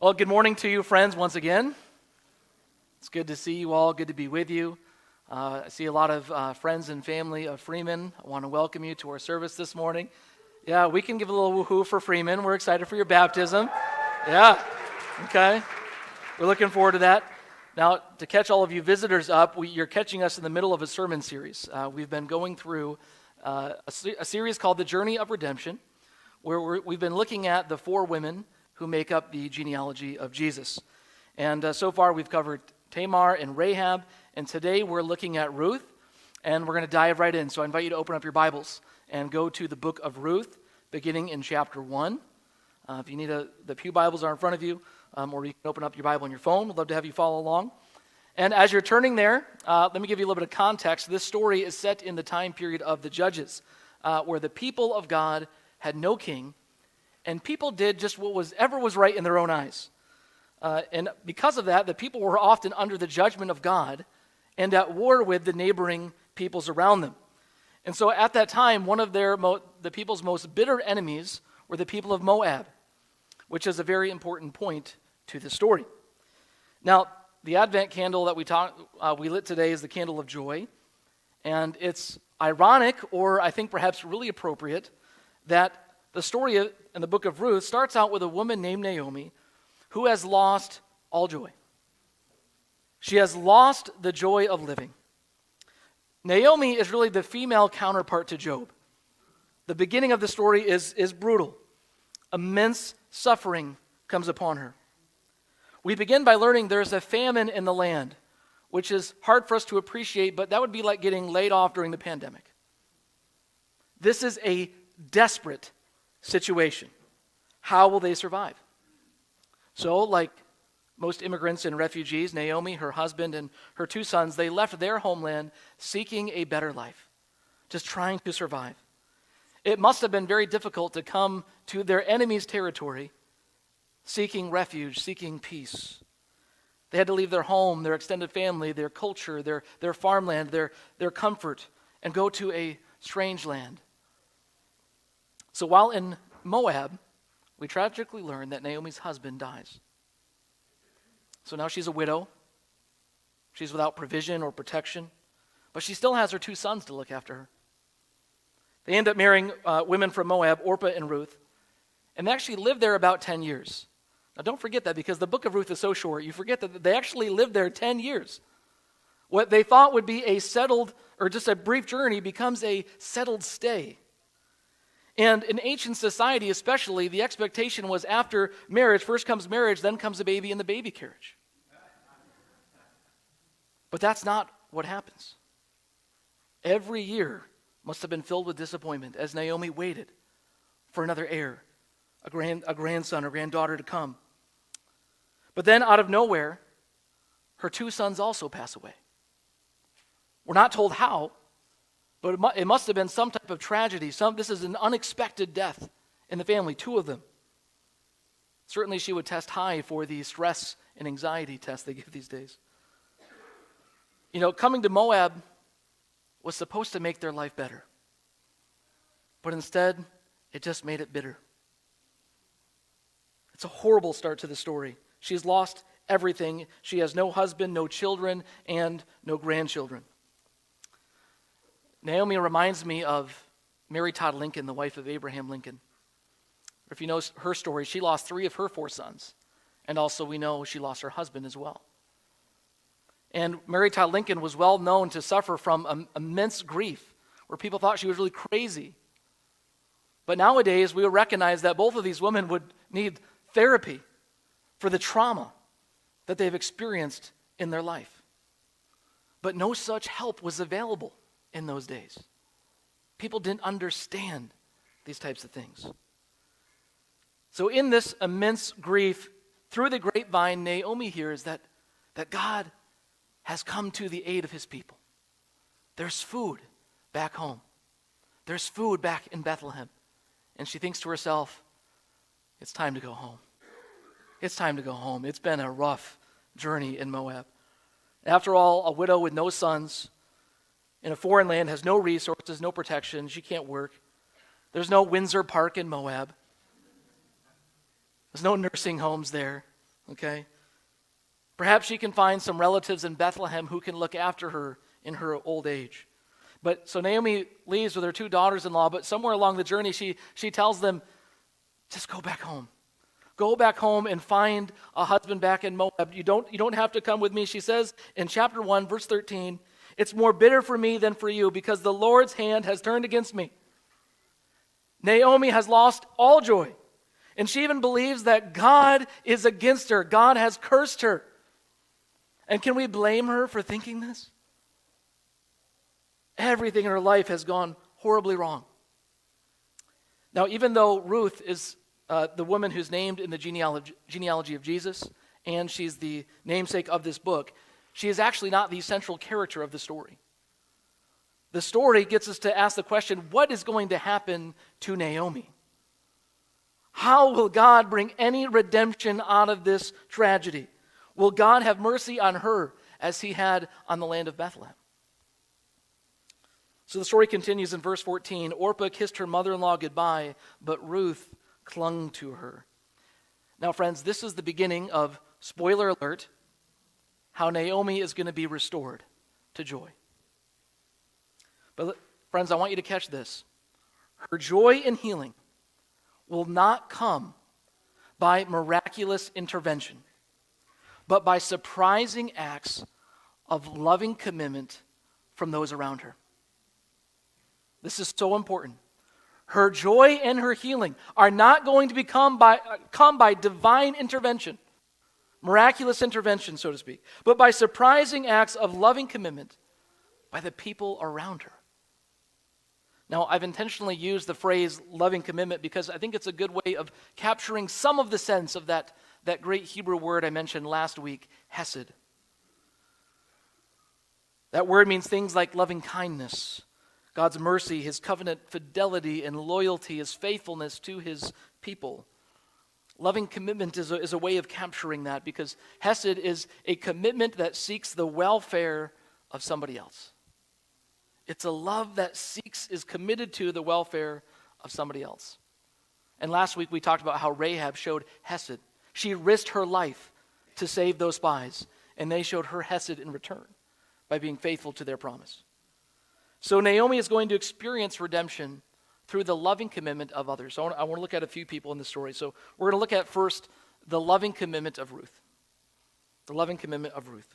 Well, good morning to you, friends, once again. It's good to see you all, good to be with you. I see a lot of friends and family of Freeman. I want to welcome you to our service this morning. Yeah, we can give a little woohoo for Freeman. We're excited for your baptism. Yeah, okay. We're looking forward to that. Now, to catch all of you visitors up, you're catching us in the middle of a sermon series. We've been going through a series called The Journey of Redemption, where we've been looking at the four women who make up the genealogy of Jesus. And so far we've covered Tamar and Rahab, and today we're looking at Ruth, and we're going to dive right in. So I invite you to open up your Bibles and go to the book of Ruth, beginning in chapter 1. If you need the pew Bibles are in front of you, or you can open up your Bible on your phone. We'd love to have you follow along. And as you're turning there, let me give you a little bit of context. This story is set in the time period of the Judges, where the people of God had no king, and people did just what was right in their own eyes. And because of that, the people were often under the judgment of God and at war with the neighboring peoples around them. And so at that time, one of the people's most bitter enemies were the people of Moab, which is a very important point to the story. Now, the Advent candle that we lit today is the candle of joy. And it's ironic, or I think perhaps really appropriate, that the story in the book of Ruth starts out with a woman named Naomi who has lost all joy. She has lost the joy of living. Naomi is really the female counterpart to Job. The beginning of the story is brutal. Immense suffering comes upon her. We begin by learning there's a famine in the land, which is hard for us to appreciate, but that would be like getting laid off during the pandemic. This is a desperate situation. How will they survive? So, like most immigrants and refugees, Naomi, her husband, and her two sons, they left their homeland seeking a better life, just trying to survive. It must have been very difficult to come to their enemy's territory, seeking refuge, seeking peace. They had to leave their home, their extended family, their culture, their farmland, their comfort, and go to a strange land. So while in Moab, we tragically learn that Naomi's husband dies. So now she's a widow. She's without provision or protection, but she still has her two sons to look after her. They end up marrying women from Moab, Orpah and Ruth, and they actually lived there about 10 years. Now don't forget that, because the book of Ruth is so short, you forget that they actually lived there 10 years. What they thought would be a settled, or just a brief journey, becomes a settled stay. And in ancient society especially, the expectation was after marriage, first comes marriage, then comes a baby in the baby carriage. But that's not what happens. Every year must have been filled with disappointment as Naomi waited for another heir, a grandson or granddaughter to come. But then out of nowhere, her two sons also pass away. We're not told how, but it must have been some type of tragedy. This is an unexpected death in the family, two of them. Certainly she would test high for the stress and anxiety tests they give these days. You know, coming to Moab was supposed to make their life better. But instead, it just made it bitter. It's a horrible start to the story. She's lost everything. She has no husband, no children, and no grandchildren. Naomi reminds me of Mary Todd Lincoln, the wife of Abraham Lincoln. If you know her story, she lost 3 of her 4 sons. And also we know she lost her husband as well. And Mary Todd Lincoln was well known to suffer from immense grief, where people thought she was really crazy. But nowadays we would recognize that both of these women would need therapy for the trauma that they've experienced in their life. But no such help was available in those days. People didn't understand these types of things. So in this immense grief, through the grapevine, Naomi hears that God has come to the aid of his people. There's food back home. There's food back in Bethlehem. And she thinks to herself, it's time to go home. It's time to go home. It's been a rough journey in Moab. After all, a widow with no sons in a foreign land has no resources, no protection. She can't work. There's no Windsor Park in Moab. There's no nursing homes there. okay? Perhaps she can find some relatives in Bethlehem who can look after her in her old age. But so Naomi leaves with her 2 daughters-in-law, but somewhere along the journey she tells them, just go back home. Go back home and find a husband back in Moab. You don't have to come with me. She says in chapter 1, verse 13, it's more bitter for me than for you because the Lord's hand has turned against me. Naomi has lost all joy. And she even believes that God is against her. God has cursed her. And can we blame her for thinking this? Everything in her life has gone horribly wrong. Now, even though Ruth is the woman who's named in the genealogy of Jesus, and she's the namesake of this book, she is actually not the central character of the story. The story gets us to ask the question, what is going to happen to Naomi? How will God bring any redemption out of this tragedy? Will God have mercy on her as he had on the land of Bethlehem? So the story continues in verse 14. Orpah kissed her mother-in-law goodbye, but Ruth clung to her. Now, friends, this is the beginning of, spoiler alert, how Naomi is going to be restored to joy. But friends, I want you to catch this. Her joy and healing will not come by miraculous intervention, but by surprising acts of loving commitment from those around her. This is so important. Her joy and her healing are not going to come by divine intervention, miraculous intervention, so to speak, but by surprising acts of loving commitment by the people around her. Now, I've intentionally used the phrase loving commitment because I think it's a good way of capturing some of the sense of that great Hebrew word I mentioned last week, hesed. That word means things like loving kindness, God's mercy, his covenant fidelity and loyalty, his faithfulness to his people. Loving commitment is a way of capturing that because hesed is a commitment that seeks the welfare of somebody else. It's a love that is committed to the welfare of somebody else. And last week we talked about how Rahab showed hesed. She risked her life to save those spies, and they showed her hesed in return by being faithful to their promise. So Naomi is going to experience redemption through the loving commitment of others. So I want to look at a few people in the story. So we're going to look at first the loving commitment of Ruth. The loving commitment of Ruth.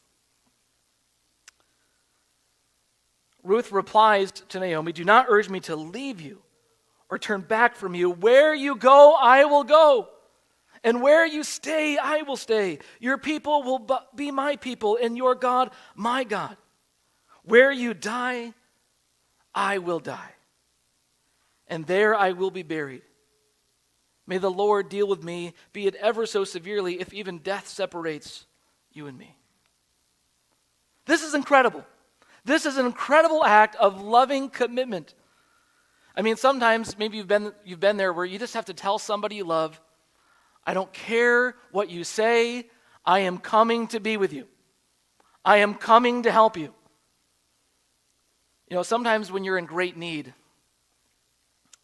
Ruth replies to Naomi, do not urge me to leave you or turn back from you. Where you go, I will go. And where you stay, I will stay. Your people will be my people, and your God, my God. Where you die, I will die. And there I will be buried. May the Lord deal with me, be it ever so severely, if even death separates you and me. This is incredible. This is an incredible act of loving commitment. I mean, sometimes maybe you've been there where you just have to tell somebody you love, I don't care what you say, I am coming to be with you. I am coming to help you. You know, sometimes when you're in great need,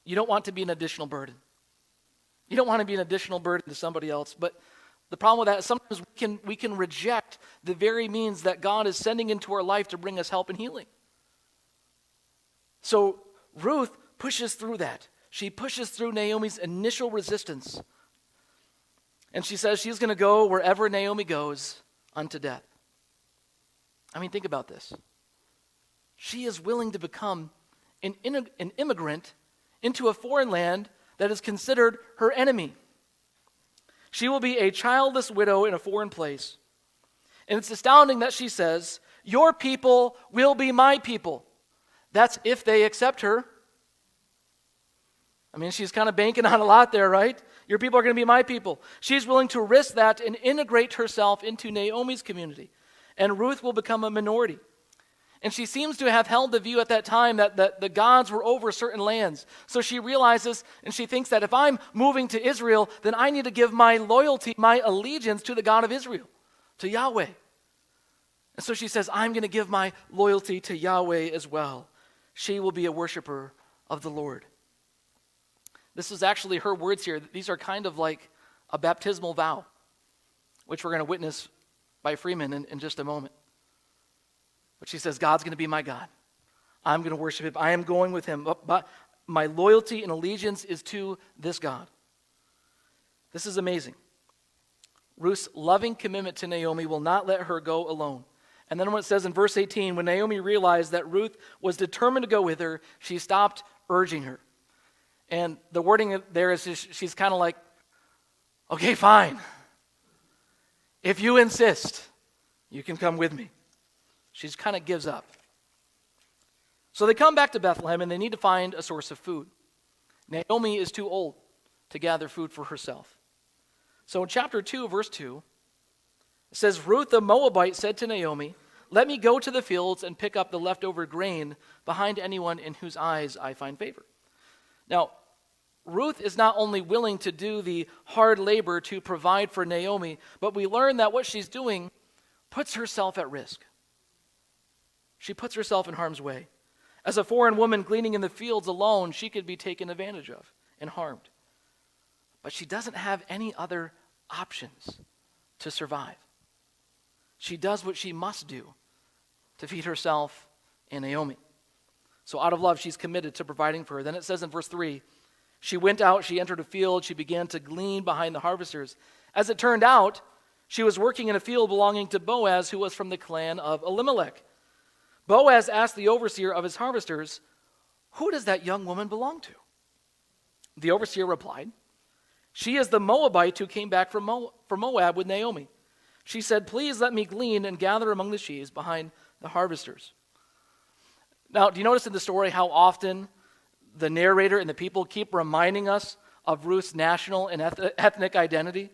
you don't want to be an additional burden. You don't want to be an additional burden to somebody else, but the problem with that is sometimes we can reject the very means that God is sending into our life to bring us help and healing. So Ruth pushes through that. She pushes through Naomi's initial resistance. And she says she's going to go wherever Naomi goes unto death. I mean, think about this. She is willing to become an immigrant into a foreign land that is considered her enemy. She will be a childless widow in a foreign place. And it's astounding that she says, your people will be my people. That's if they accept her. I mean, she's kind of banking on a lot there, right? Your people are going to be my people. She's willing to risk that and integrate herself into Naomi's community. And Ruth will become a minority. And she seems to have held the view at that time that the gods were over certain lands. So she realizes and she thinks that if I'm moving to Israel, then I need to give my loyalty, my allegiance to the God of Israel, to Yahweh. And so she says, I'm going to give my loyalty to Yahweh as well. She will be a worshiper of the Lord. This is actually her words here. These are kind of like a baptismal vow. which we're going to witness by Freeman in just a moment. But she says, God's going to be my God. I'm going to worship him. I am going with him. But my loyalty and allegiance is to this God. This is amazing. Ruth's loving commitment to Naomi will not let her go alone. And then when it says in verse 18, when Naomi realized that Ruth was determined to go with her, she stopped urging her. And the wording there is she's kind of like, okay, fine. If you insist, you can come with me. She just kind of gives up. So they come back to Bethlehem and they need to find a source of food. Naomi is too old to gather food for herself. So in chapter 2, verse 2, it says, Ruth the Moabite said to Naomi, let me go to the fields and pick up the leftover grain behind anyone in whose eyes I find favor. Now, Ruth is not only willing to do the hard labor to provide for Naomi, but we learn that what she's doing puts herself at risk. She puts herself in harm's way. As a foreign woman gleaning in the fields alone, she could be taken advantage of and harmed. But she doesn't have any other options to survive. She does what she must do to feed herself and Naomi. So out of love, she's committed to providing for her. Then it says in verse 3, she went out, she entered a field, she began to glean behind the harvesters. As it turned out, she was working in a field belonging to Boaz, who was from the clan of Elimelech. Boaz asked the overseer of his harvesters, who does that young woman belong to? The overseer replied, she is the Moabite who came back from Moab with Naomi. She said, please let me glean and gather among the sheaves behind the harvesters. Now, do you notice in the story how often the narrator and the people keep reminding us of Ruth's national and ethnic identity?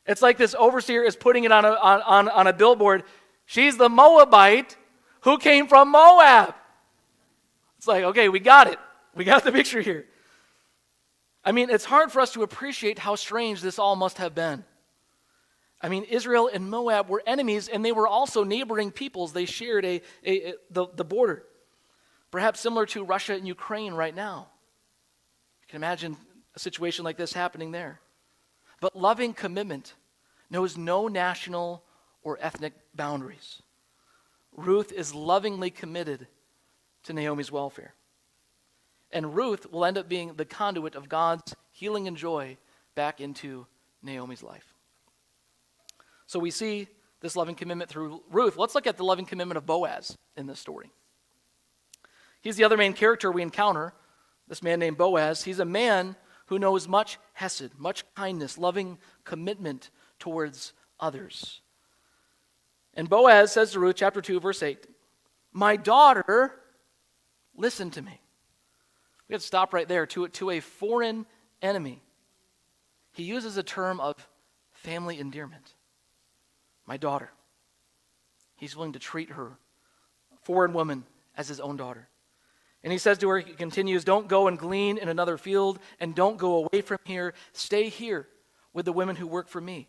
It's like this overseer is putting it on a billboard. She's the Moabite who came from Moab. It's like, okay, we got it. We got the picture here. I mean, it's hard for us to appreciate how strange this all must have been. I mean, Israel and Moab were enemies, and they were also neighboring peoples. They shared the border, perhaps similar to Russia and Ukraine right now. You can imagine a situation like this happening there. But loving commitment knows no national or ethnic boundaries. Ruth is lovingly committed to Naomi's welfare. And Ruth will end up being the conduit of God's healing and joy back into Naomi's life. So we see this loving commitment through Ruth. Let's look at the loving commitment of Boaz in this story. He's the other main character we encounter, this man named Boaz. He's a man who knows much hesed, much kindness, loving commitment towards others. And Boaz says to Ruth, chapter 2, verse 8, my daughter, listen to me. We have to stop right there. To a foreign enemy, he uses a term of family endearment. My daughter. He's willing to treat her, a foreign woman, as his own daughter. And he says to her, he continues, don't go and glean in another field, and don't go away from here. Stay here with the women who work for me.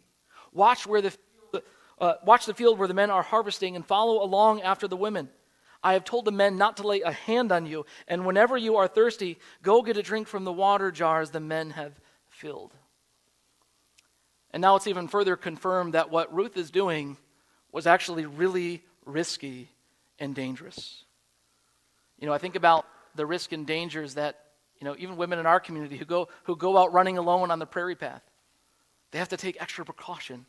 Watch the field where the men are harvesting, and follow along after the women. I have told the men not to lay a hand on you, and whenever you are thirsty, go get a drink from the water jars the men have filled. And now it's even further confirmed that what Ruth is doing was actually really risky and dangerous. You know, I think about the risk and dangers that, even women in our community who go out running alone on the prairie path. They have to take extra precaution.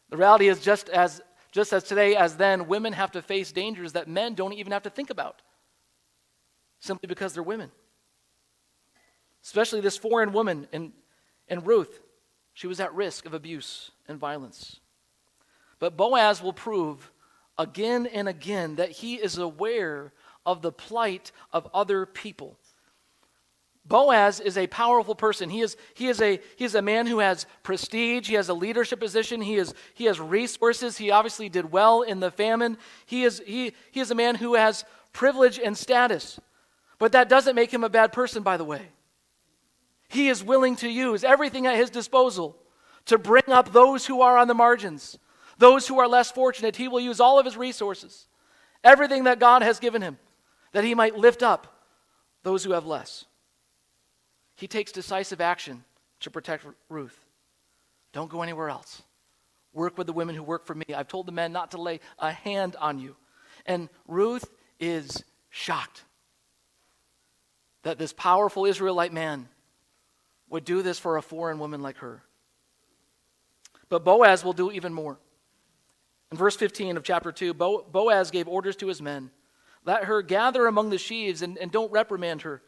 The reality is just as today as then, women have to face dangers that men don't even have to think about, simply because they're women. Especially this foreign woman in Ruth. She was at risk of abuse and violence. But Boaz will prove again and again that he is aware of the plight of other people. Boaz is a powerful person. He is a man who has prestige. He has a leadership position. He has resources. He obviously did well in the famine. He is a man who has privilege and status. But that doesn't make him a bad person, by the way. He is willing to use everything at his disposal to bring up those who are on the margins, those who are less fortunate. He will use all of his resources, everything that God has given him, that he might lift up those who have less. He takes decisive action to protect Ruth. Don't go anywhere else. Work with the women who work for me. I've told the men not to lay a hand on you. And Ruth is shocked that this powerful Israelite man would do this for a foreign woman like her. But Boaz will do even more. In verse 15 of chapter 2, Boaz gave orders to his men. Let her gather among the sheaves and don't reprimand her.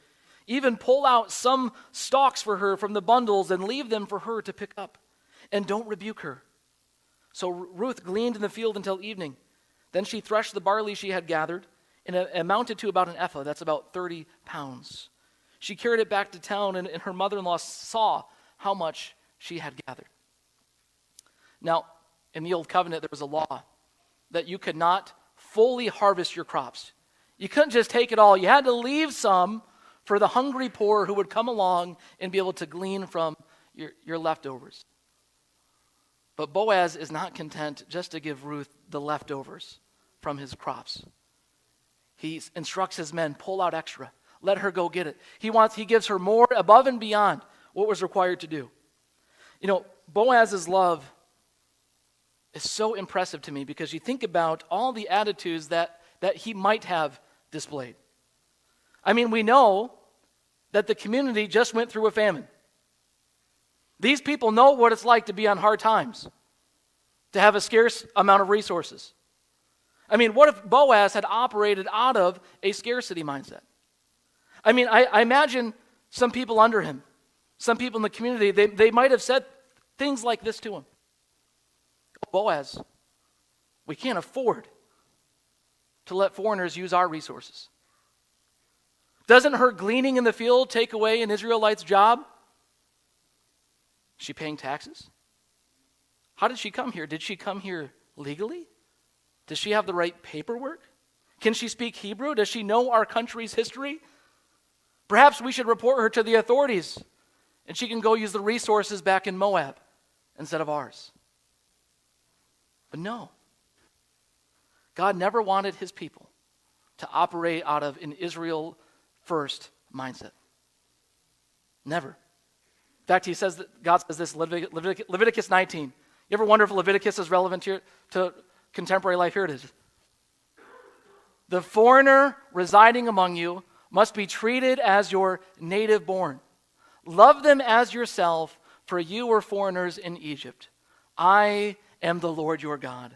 Even pull out some stalks for her from the bundles and leave them for her to pick up. And don't rebuke her. So Ruth gleaned in the field until evening. Then she threshed the barley she had gathered, and it amounted to about an ephah. That's about 30 pounds. She carried it back to town, and her mother-in-law saw how much she had gathered. Now, in the Old Covenant, there was a law that you could not fully harvest your crops. You couldn't just take it all. You had to leave some for the hungry poor who would come along and be able to glean from your leftovers. But Boaz is not content just to give Ruth the leftovers from his crops. He instructs his men, pull out extra. Let her go get it. He gives her more above and beyond what was required to do. You know, Boaz's love is so impressive to me because you think about all the attitudes that he might have displayed. I mean, we know that the community just went through a famine. These people know what it's like to be on hard times, to have a scarce amount of resources. I mean, what if Boaz had operated out of a scarcity mindset? I mean, I imagine some people under him, some people in the community, they might have said things like this to him. Boaz, we can't afford to let foreigners use our resources. Doesn't her gleaning in the field take away an Israelite's job? Is she paying taxes? How did she come here? Did she come here legally? Does she have the right paperwork? Can she speak Hebrew? Does she know our country's history? Perhaps we should report her to the authorities and she can go use the resources back in Moab instead of ours. But no. God never wanted his people to operate out of an Israel first mindset. Never. In fact, he says that God says this, Leviticus 19. You ever wonder if Leviticus is relevant here to contemporary life? Here it is. The foreigner residing among you must be treated as your native born. Love them as yourself, for you were foreigners in Egypt. I am the Lord your God.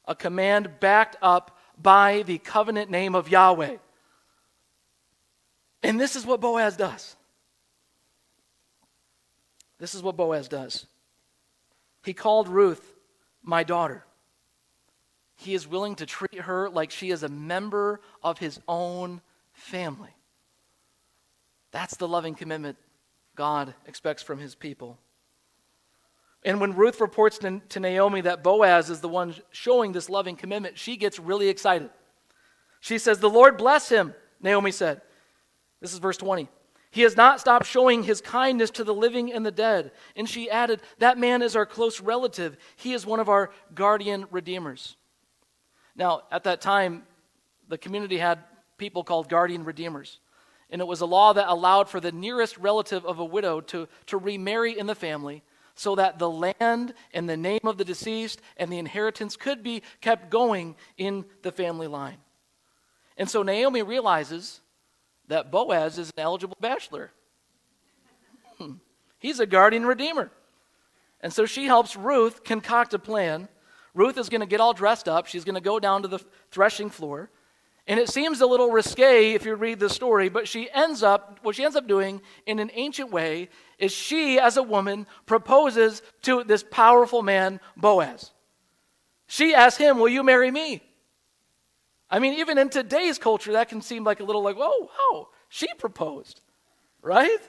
A command backed up by the covenant name of Yahweh. And this is what Boaz does. This is what Boaz does. He called Ruth my daughter. He is willing to treat her like she is a member of his own family. That's the loving commitment God expects from his people. And when Ruth reports to Naomi that Boaz is the one showing this loving commitment, she gets really excited. She says, "The Lord bless him," Naomi said. This is verse 20. "He has not stopped showing his kindness to the living and the dead." And she added, "That man is our close relative. He is one of our guardian redeemers." Now, at that time, the community had people called guardian redeemers. And it was a law that allowed for the nearest relative of a widow to remarry in the family so that the land and the name of the deceased and the inheritance could be kept going in the family line. And so Naomi realizes that Boaz is an eligible bachelor. He's a guardian redeemer. And so she helps Ruth concoct a plan. Ruth is going to get all dressed up. She's going to go down to the threshing floor. And it seems a little risque if you read the story, but what she ends up doing in an ancient way is she, as a woman, proposes to this powerful man, Boaz. She asks him, "Will you marry me?" I mean, even in today's culture, that can seem like a little like, whoa, wow, she proposed, right?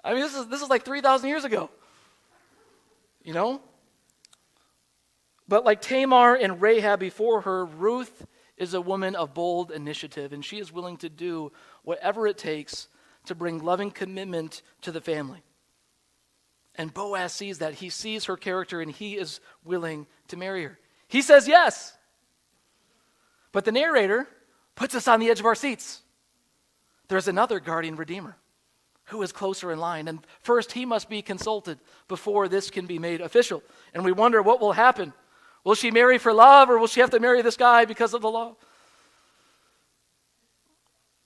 I mean, this is like 3,000 years ago, you know? But like Tamar and Rahab before her, Ruth is a woman of bold initiative, and she is willing to do whatever it takes to bring loving commitment to the family. And Boaz sees that. He sees her character, and he is willing to marry her. He says yes. But the narrator puts us on the edge of our seats. There's another guardian redeemer. who is closer in line. And first, he must be consulted before this can be made official. And we wonder what will happen. Will she marry for love, or will she have to marry this guy because of the law?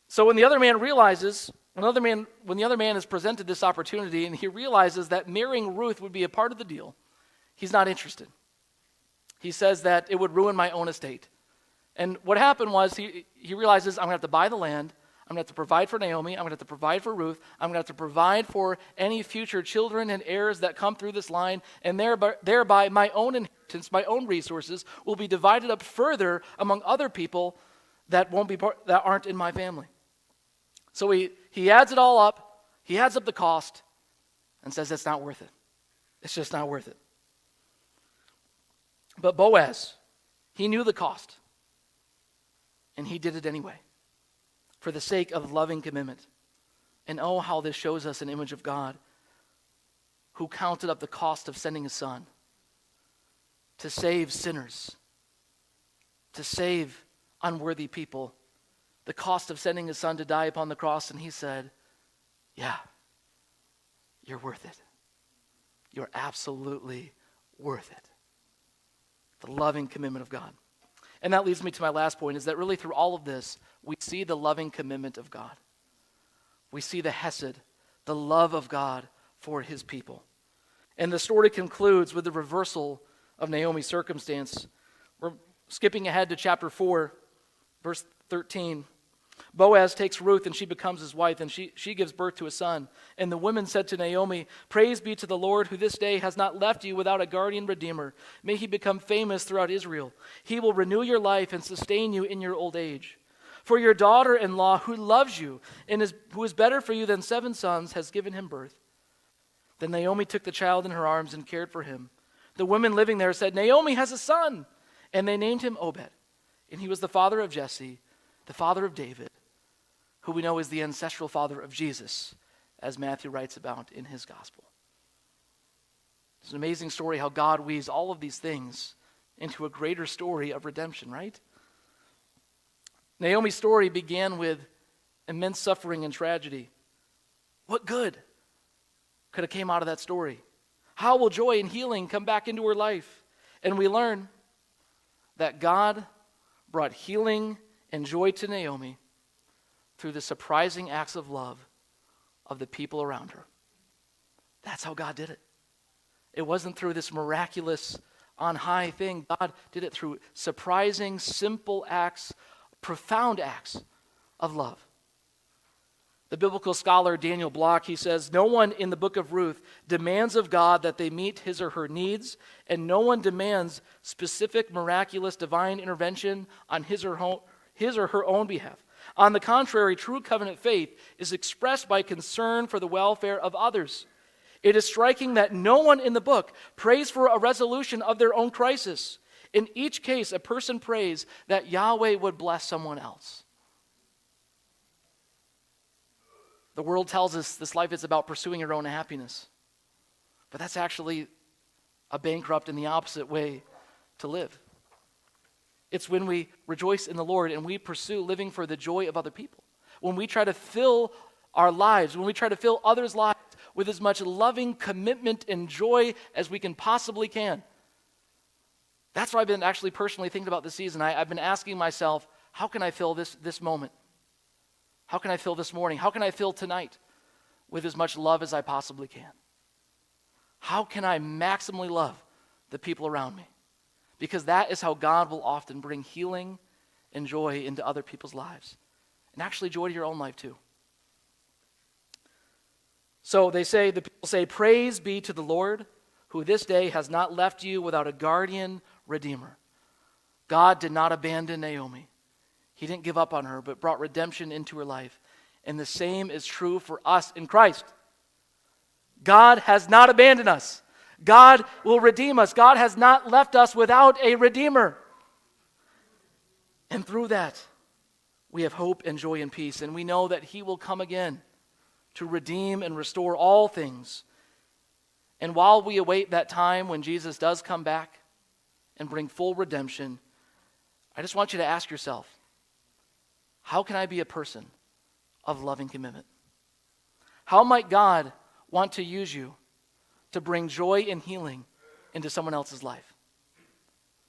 So when the other man is presented this opportunity and he realizes that marrying Ruth would be a part of the deal, he's not interested. He says that it would ruin my own estate. And what happened was he realizes, I'm going to have to buy the land, I'm going to have to provide for Naomi, I'm going to have to provide for Ruth, I'm going to have to provide for any future children and heirs that come through this line, and thereby my own inheritance, my own resources will be divided up further among other people that aren't in my family. So he adds it all up, he adds up the cost, and says it's not worth it. It's just not worth it. But Boaz, he knew the cost, and he did it anyway, for the sake of loving commitment. And oh, how this shows us an image of God who counted up the cost of sending his son to save sinners, to save unworthy people, the cost of sending his son to die upon the cross. And he said, yeah, you're worth it. You're absolutely worth it. The loving commitment of God. And that leads me to my last point, is that really through all of this, we see the loving commitment of God. We see the hesed, the love of God for his people. And the story concludes with the reversal of Naomi's circumstance. We're skipping ahead to chapter 4, verse 13. Boaz takes Ruth, and she becomes his wife, and she gives birth to a son. And the women said to Naomi, "Praise be to the Lord, who this day has not left you without a guardian redeemer. May he become famous throughout Israel. He will renew your life and sustain you in your old age. For your daughter-in-law, who loves you and who is better for you than 7 sons, has given him birth." Then Naomi took the child in her arms and cared for him. The women living there said, "Naomi has a son." And they named him Obed. And he was the father of Jesse, the father of David, who we know is the ancestral father of Jesus, as Matthew writes about in his gospel. It's an amazing story how God weaves all of these things into a greater story of redemption, right? Naomi's story began with immense suffering and tragedy. What good could have came out of that story? How will joy and healing come back into her life? And we learn that God brought healing and joy to Naomi through the surprising acts of love of the people around her. That's how God did it. It wasn't through this miraculous on high thing. God did it through surprising, simple acts, profound acts of love. The biblical scholar Daniel Block, he says, "No one in the book of Ruth demands of God that they meet his or her needs, and no one demands specific, miraculous, divine intervention on his or her own behalf. On the contrary, true covenant faith is expressed by concern for the welfare of others. It is striking that no one in the book prays for a resolution of their own crisis. In each case, a person prays that Yahweh would bless someone else." The world tells us this life is about pursuing your own happiness. But that's actually a bankrupt and the opposite way to live. It's when we rejoice in the Lord and we pursue living for the joy of other people. When we try to fill our lives, when we try to fill others' lives with as much loving commitment and joy as we can possibly can. That's what I've been actually personally thinking about this season. I've been asking myself, how can I fill this moment? How can I fill this morning? How can I fill tonight with as much love as I possibly can? How can I maximally love the people around me? Because that is how God will often bring healing and joy into other people's lives. And actually joy to your own life too. So the people say, "Praise be to the Lord, who this day has not left you without a guardian redeemer." God did not abandon Naomi. He didn't give up on her, but brought redemption into her life. And the same is true for us in Christ. God has not abandoned us. God will redeem us. God has not left us without a redeemer. And through that, we have hope and joy and peace. And we know that he will come again to redeem and restore all things. And while we await that time when Jesus does come back and bring full redemption, I just want you to ask yourself, how can I be a person of loving commitment? How might God want to use you to bring joy and healing into someone else's life?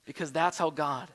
Because that's how God